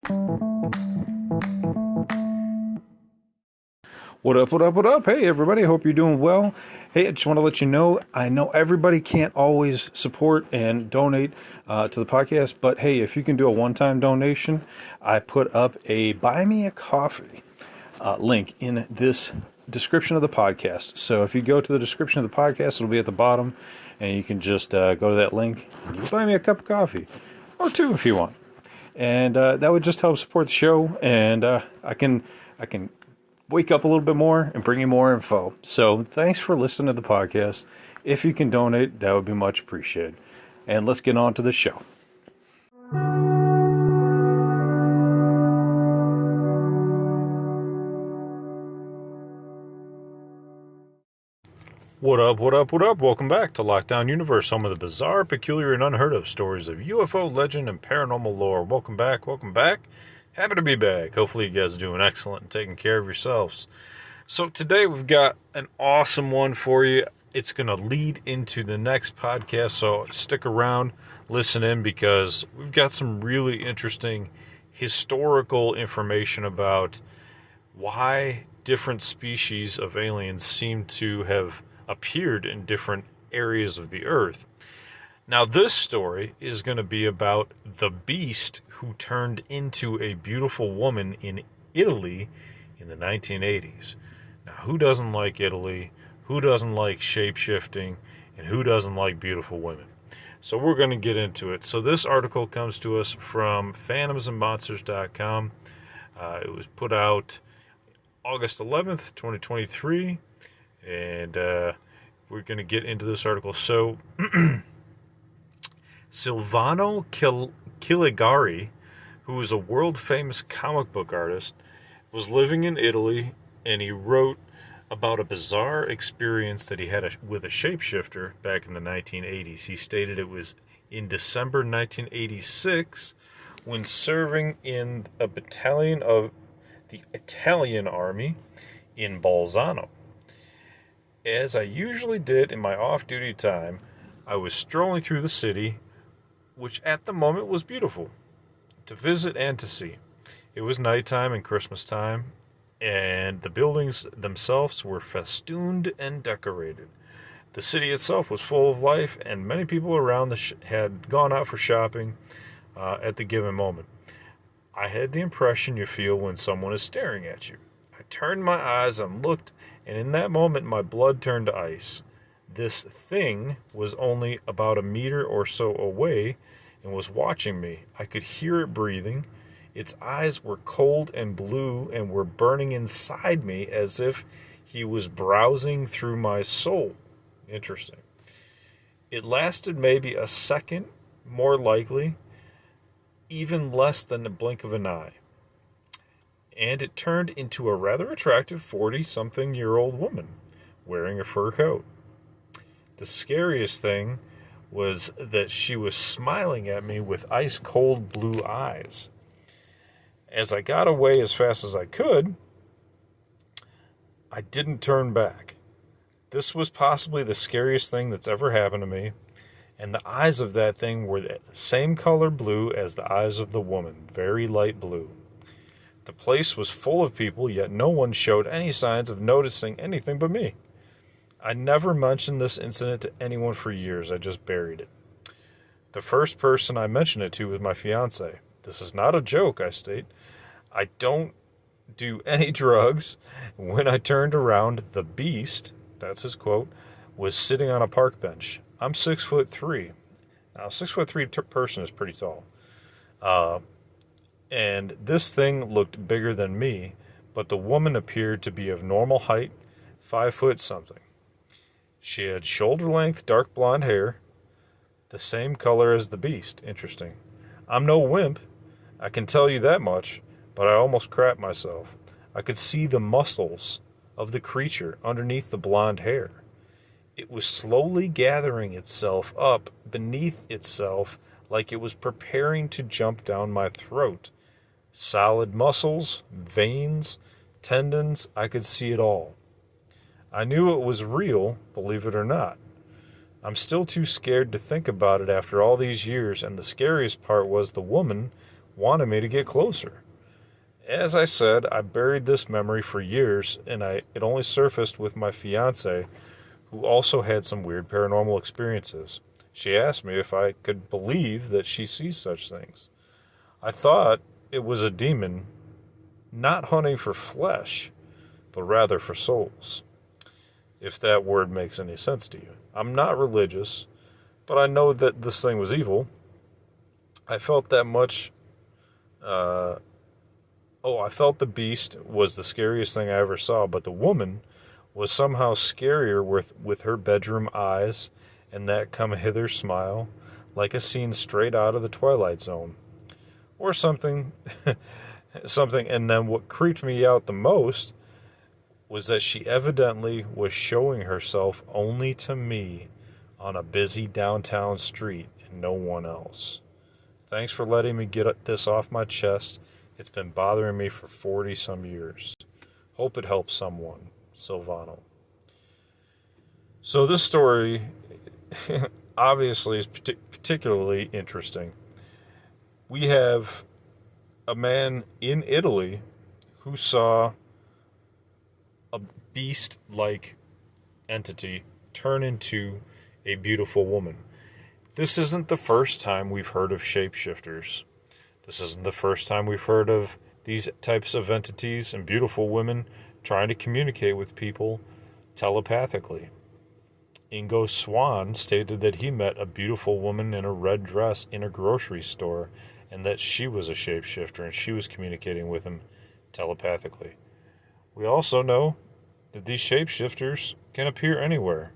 What up, what up, what up? Hey, everybody, hope you're doing well. Hey, I just want to let you know, I know everybody can't always support and donate to the podcast, but hey, if you can do a one-time donation, I put up a Buy Me a Coffee link in this description of the podcast. So if you go to the description of the podcast, it'll be at the bottom, and you can just go to that link, and you can buy me a cup of coffee, or two if you want. And that would just help support the show, and I can wake up a little bit more and bring you more info. So thanks for listening to the podcast. If you can donate, that would be much appreciated. And let's get on to the show. What up, what up, what up? Welcome back to Lockdown Universe, home of the bizarre, peculiar, and unheard of stories of UFO legend and paranormal lore. Welcome back, welcome back. Happy to be back. Hopefully you guys are doing excellent and taking care of yourselves. So today we've got an awesome one for you. It's going to lead into the next podcast, so stick around, listen in, because we've got some really interesting historical information about why different species of aliens seem to have appeared in different areas of the Earth. Now, this story is going to be about the beast who turned into a beautiful woman in Italy in the 1980s. Now, who doesn't like Italy? Who doesn't like shape-shifting? And who doesn't like beautiful women? So we're going to get into it. So this article comes to us from phantomsandmonsters.com. It was put out August 11th, 2023. And we're going to get into this article. So Silvano Chiligari, who is a world-famous comic book artist, was living in Italy, and he wrote about a bizarre experience that he had with a shapeshifter back in the 1980s. He stated it was in December 1986 when serving in a battalion of the Italian army in Bolzano. As I usually did in my off-duty time, I was strolling through the city, which at the moment was beautiful to visit and to see. It was nighttime and Christmas time, and the buildings themselves were festooned and decorated. The city itself was full of life, and many people around had gone out for shopping at the given moment. I had the impression you feel when someone is staring at you. I turned my eyes and looked, and in that moment my blood turned to ice. This thing was only about a meter or so away and was watching me. I could hear it breathing. Its eyes were cold and blue and were burning inside me as if he was browsing through my soul. Interesting. It lasted maybe a second, more likely, even less than the blink of an eye. And it turned into a rather attractive 40-something-year-old woman wearing a fur coat. The scariest thing was that she was smiling at me with ice-cold blue eyes. As I got away as fast as I could, I didn't turn back. This was possibly the scariest thing that's ever happened to me, and the eyes of that thing were the same color blue as the eyes of the woman, very light blue. The place was full of people, yet no one showed any signs of noticing anything but me. I never mentioned this incident to anyone for years. I just buried it. The first person I mentioned it to was my fiance. This is not a joke, I state. I don't do any drugs. When I turned around, the beast, that's his quote, was sitting on a park bench. I'm 6'3". Now, a 6'3" person is pretty tall. And this thing looked bigger than me, but the woman appeared to be of normal height, 5 foot something. She had shoulder-length dark blonde hair, the same color as the beast. Interesting. I'm no wimp, I can tell you that much, but I almost crapped myself. I could see the muscles of the creature underneath the blonde hair. It was slowly gathering itself up beneath itself like it was preparing to jump down my throat. Solid muscles, veins, tendons, I could see it all. I knew it was real, believe it or not. I'm still too scared to think about it after all these years, and the scariest part was the woman wanted me to get closer. As I said, I buried this memory for years, and it only surfaced with my fiance, who also had some weird paranormal experiences. She asked me if I could believe that she sees such things. I thought it was a demon not hunting for flesh, but rather for souls, if that word makes any sense to you. I'm not religious, but I know that this thing was evil. I felt that much. I felt the beast was the scariest thing I ever saw, but the woman was somehow scarier with her bedroom eyes and that come hither smile, like a scene straight out of the Twilight Zone. Or something, something. And then what creeped me out the most was that she evidently was showing herself only to me on a busy downtown street and no one else. Thanks for letting me get this off my chest. It's been bothering me for 40 some years. Hope it helps someone. Silvano. So this story obviously is particularly interesting. We have a man in Italy who saw a beast-like entity turn into a beautiful woman. This isn't the first time we've heard of shapeshifters. This isn't the first time we've heard of these types of entities and beautiful women trying to communicate with people telepathically. Ingo Swann stated that he met a beautiful woman in a red dress in a grocery store and that she was a shapeshifter and she was communicating with him telepathically. We also know that these shapeshifters can appear anywhere.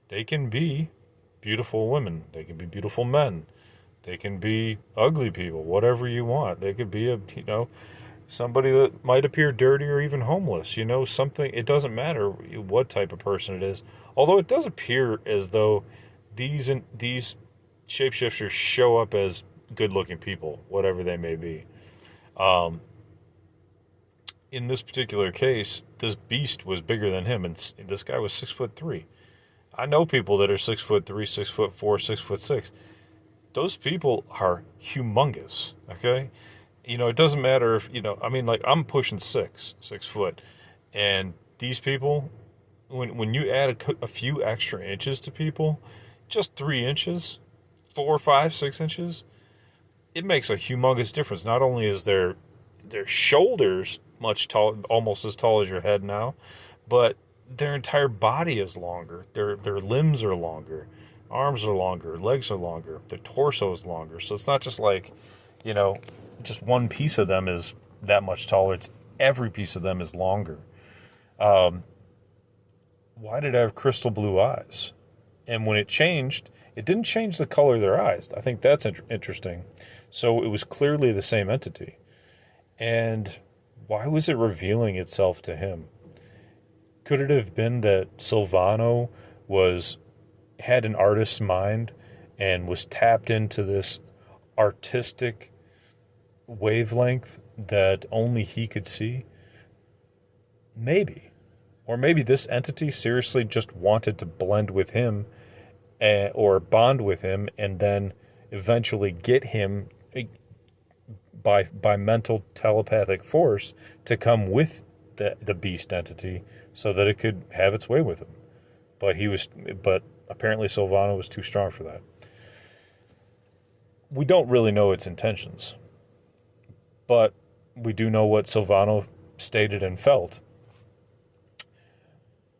They can be beautiful women. They can be beautiful men. They can be ugly people, whatever you want. They could be somebody that might appear dirty or even homeless. Something. It doesn't matter what type of person it is. Although it does appear as though these shapeshifters show up as good-looking people, whatever they may be. In this particular case, this beast was bigger than him, and this guy was 6'3". I know people that are 6'3", 6'4", 6'6". Those people are humongous, okay? It doesn't matter if, I'm pushing 6 foot. And these people, when you add a few extra inches to people, just 3 inches, 4, 5, 6 inches, it makes a humongous difference. Not only is their shoulders much tall, almost as tall as your head now, but their entire body is longer. Their limbs are longer. Arms are longer, legs are longer, their torso is longer. So it's not just like, just one piece of them is that much taller. It's every piece of them is longer. Why did it have crystal blue eyes? And when it changed, it didn't change the color of their eyes. I think that's interesting. So it was clearly the same entity. And why was it revealing itself to him? Could it have been that Silvano had an artist's mind and was tapped into this artistic wavelength that only he could see? Maybe. Or maybe this entity seriously just wanted to blend with him or bond with him and then eventually get him by mental telepathic force to come with the beast entity so that it could have its way with him. But apparently Silvano was too strong for that. We don't really know its intentions, but we do know what Silvano stated and felt.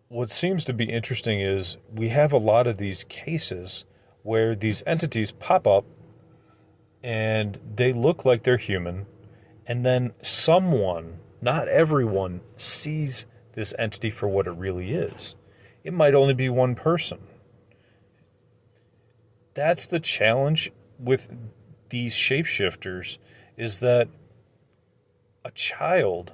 What seems to be interesting is we have a lot of these cases where these entities pop up and they look like they're human, and then someone, not everyone, sees this entity for what it really is. It might only be one person. That's the challenge with these shapeshifters, is that a child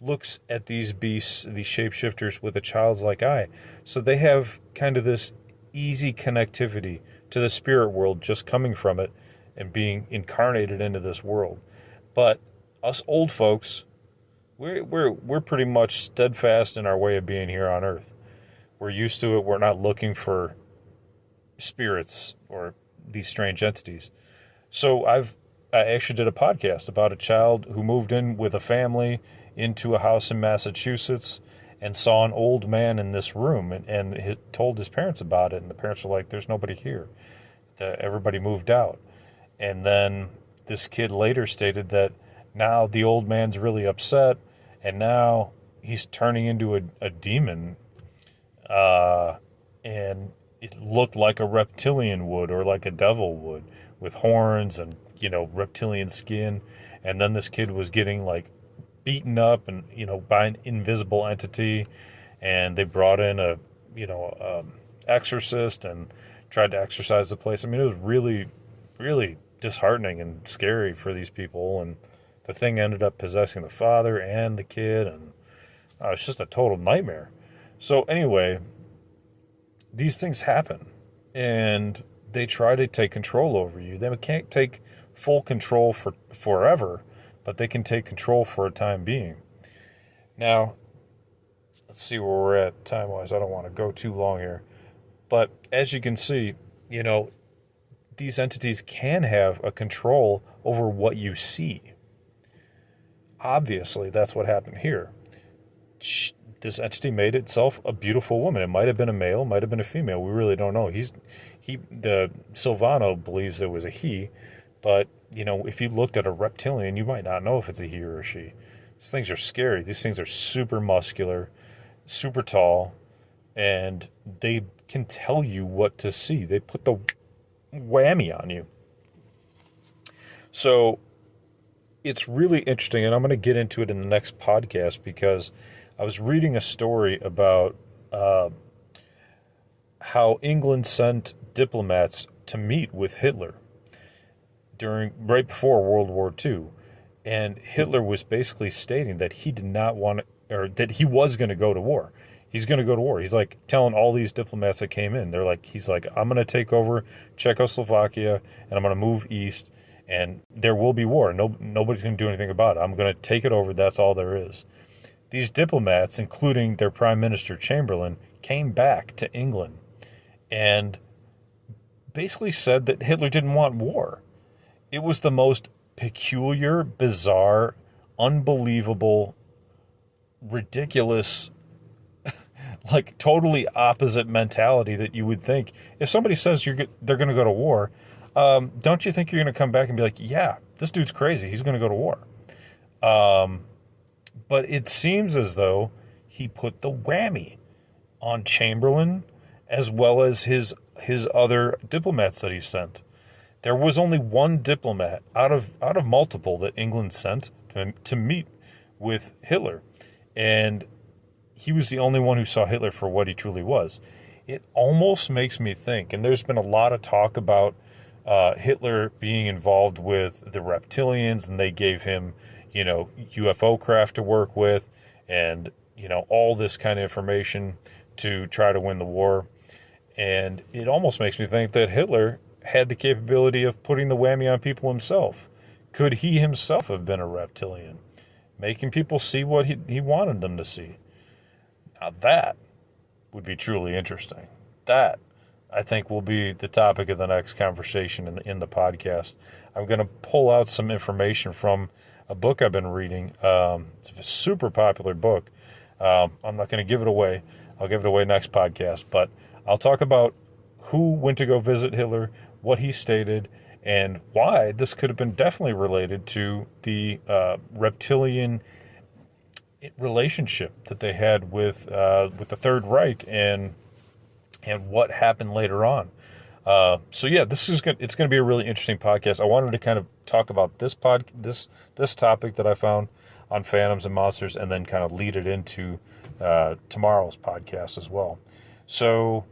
looks at these beasts, these shapeshifters, with a child's like eye. So they have kind of this easy connectivity to the spirit world just coming from it and being incarnated into this world. But us old folks, we're pretty much steadfast in our way of being here on Earth. We're used to it. We're not looking for spirits or these strange entities. So I've I actually did a podcast about a child who moved in with a family into a house in Massachusetts and saw an old man in this room, and told his parents about it, and the parents were like, there's nobody here. Everybody moved out. And then this kid later stated that now the old man's really upset, and now he's turning into a demon, and it looked like a reptilian would, or like a devil would, with horns and, reptilian skin. And then this kid was getting like beaten up and, by an invisible entity, and they brought in a exorcist and tried to exorcise the place. I mean, it was really, really disheartening and scary for these people, and the thing ended up possessing the father and the kid, and it's just a total nightmare. So anyway, these things happen, and they try to take control over you. They can't take full control for forever, but they can take control for a time being. Now, let's see where we're at time-wise. I don't want to go too long here. But as you can see, these entities can have a control over what you see. Obviously, that's what happened here. This entity made itself a beautiful woman. It might have been a male, might have been a female. We really don't know. The Silvano believes it was a he, but if you looked at a reptilian, you might not know if it's a he or a she. These things are scary. These things are super muscular, super tall, and they can tell you what to see. They put the whammy on you. So it's really interesting, and I'm going to get into it in the next podcast, because I was reading a story about how England sent diplomats to meet with Hitler right before World War II, and Hitler was basically stating that he did not want, or that he was going to go to war. He's going to go to war. He's like telling all these diplomats that came in, he's like, I'm going to take over Czechoslovakia, and I'm going to move east, and there will be war. Nobody's going to do anything about it. I'm going to take it over. That's all there is. These diplomats, including their Prime Minister Chamberlain, came back to England and basically said that Hitler didn't want war. It was the most peculiar, bizarre, unbelievable, ridiculous, like totally opposite mentality that you would think. If somebody says they're going to go to war, don't you think you're going to come back and be like, yeah, this dude's crazy. He's going to go to war. But it seems as though he put the whammy on Chamberlain as well as his other diplomats that he sent. There was only one diplomat out of multiple that England sent to meet with Hitler, and he was the only one who saw Hitler for what he truly was. It almost makes me think, and there's been a lot of talk about Hitler being involved with the reptilians, and they gave him, UFO craft to work with, and, all this kind of information to try to win the war. And it almost makes me think that Hitler had the capability of putting the whammy on people himself. Could he himself have been a reptilian, making people see what he wanted them to see? Now that would be truly interesting. That, I think, will be the topic of the next conversation in the podcast. I'm going to pull out some information from a book I've been reading. It's a super popular book. I'm not going to give it away. I'll give it away next podcast. But I'll talk about who went to go visit Hitler, what he stated, and why this could have been definitely related to the reptilian relationship that they had with the Third Reich and what happened later on. So yeah, it's going to be a really interesting podcast. I wanted to kind of talk about this topic that I found on phantoms and monsters, and then kind of lead it into tomorrow's podcast as well. So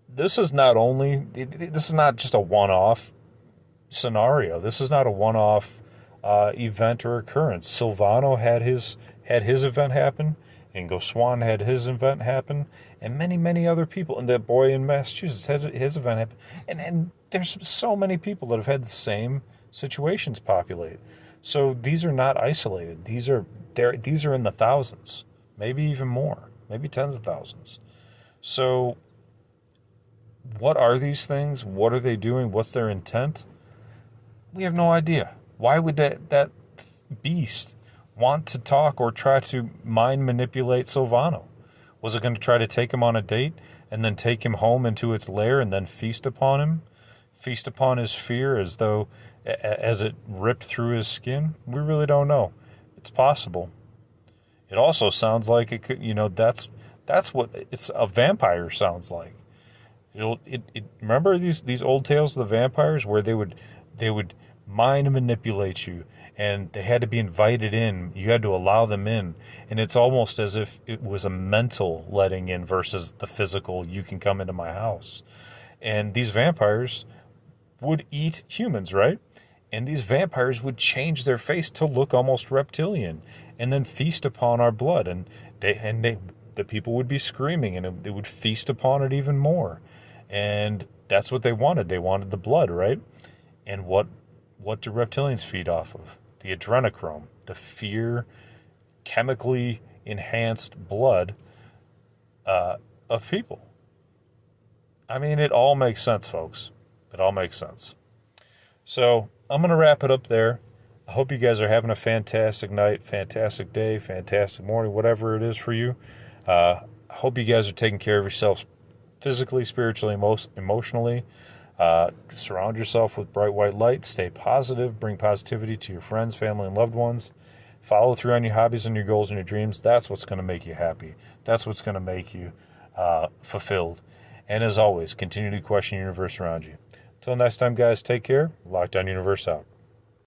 this is not just a one-off scenario. This is not a one-off event or occurrence. Silvano had his event happen, Ingo Swann had his event happen, and many, many other people. And that boy in Massachusetts had his event happen. And there's so many people that have had the same situations populate. So these are not isolated. These are in the thousands, maybe even more, maybe tens of thousands. So what are these things? What are they doing? What's their intent? We have no idea. Why would that beast want to talk or try to mind manipulate Silvano? Was it going to try to take him on a date and then take him home into its lair and then feast upon him? Feast upon his fear as it ripped through his skin? We really don't know. It's possible. It also sounds like it could, that's what it's a vampire sounds like. Remember these old tales of the vampires where they would mind manipulate you, and they had to be invited in. You had to allow them in, and it's almost as if it was a mental letting in versus the physical. You can come into my house, and these vampires would eat humans, right? And these vampires would change their face to look almost reptilian, and then feast upon our blood, and the people would be screaming, and they would feast upon it even more, and that's what they wanted. They wanted the blood, right? And what do reptilians feed off of? The adrenochrome, the fear, chemically enhanced blood of people. I mean, it all makes sense, folks. It all makes sense. So I'm going to wrap it up there. I hope you guys are having a fantastic night, fantastic day, fantastic morning, whatever it is for you. I hope you guys are taking care of yourselves physically, spiritually, emotionally. Surround yourself with bright white light. Stay positive. Bring positivity to your friends, family, and loved ones. Follow through on your hobbies and your goals and your dreams. That's what's going to make you happy. That's what's going to make you fulfilled. And as always, continue to question the universe around you. Until next time, guys, take care. Lockdown Universe out.